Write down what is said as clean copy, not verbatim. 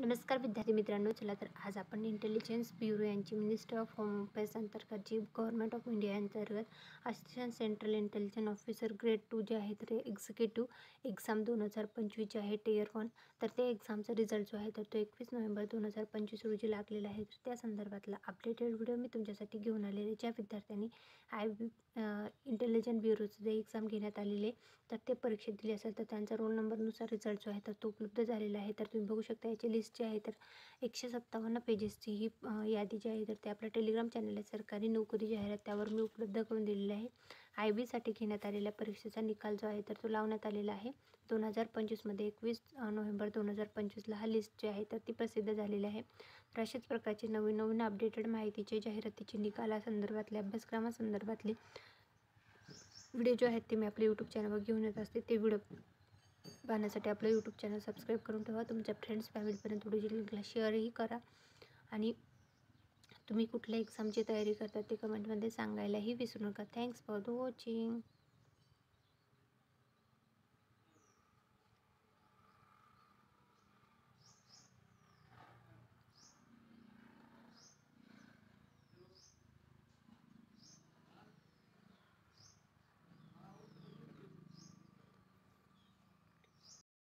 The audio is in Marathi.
नमस्कार विद्यार्थी मित्रांनो, चला तर आज आपण इंटेलिजन्स ब्युरो यांची मिनिस्टर ऑफ होम अफेअर्स अंतर्गत जी गव्हर्नमेंट ऑफ इंडिया अंतर्गत assistant central intelligence officer grade 2 जे आहे तर ते एक्झिक्युटिव्ह एक्झाम 2025 जे आहे टियर 1, तर ते एक्झामचा रिझल्ट जो आहे तर तो 21 नोव्हेंबर 2025 रोजी लागलेला आहे. तर त्या संदर्भातला अपडेटेड व्हिडिओ मी तुमच्यासाठी घेऊन आलेले. ज्या विद्यार्थ्यांनी इंटेलिजन्स ब्युरोचं जे एक्झाम घेण्यात आलेले तर ते परीक्षेत दिली असेल तर त्यांचा रोल नंबरनुसार रिझल्ट जो आहे तर तो उपलब्ध झालेला आहे. तर तुम्ही बघू शकता याची लिस्ट जी आहे तर 157 पेजेसची ही यादी जी आहे तर ते आपल्या टेलिग्राम चॅनल आहे सरकारी नोकरी जाहिरात, त्यावर मी उपलब्ध करून दिलेली आहे. IB साठी घेण्यात आलेल्या परीक्षेचा निकाल जो आहे तर तो लावण्यात आलेला आहे 2025मध्ये. 21 नोव्हेंबर 2025ला हा लिस्ट जी आहे तर ती प्रसिद्ध झालेली आहे. तर अशाच प्रकारचे नवीन अपडेटेड माहितीचे जाहिरातीचे निकालासंदर्भातले अभ्यासक्रमासंदर्भातले व्हिडिओ जे आहेत ते मी आपल्या यूट्यूब चॅनलवर घेऊन येत असते. ते व्हिडिओ पाहण्यासाठी आपलं यूट्यूब चॅनल सबस्क्राईब करून ठेवा. तुमच्या फ्रेंड्स फॅमिलीपर्यंत व्हिडिओची लिंकला शेअरही करा. आणि तुम्ही कुठल्या एक्झामची तयारी करता ते कमेंटमध्ये सांगायलाही विसरू नका. Thanks for the watching.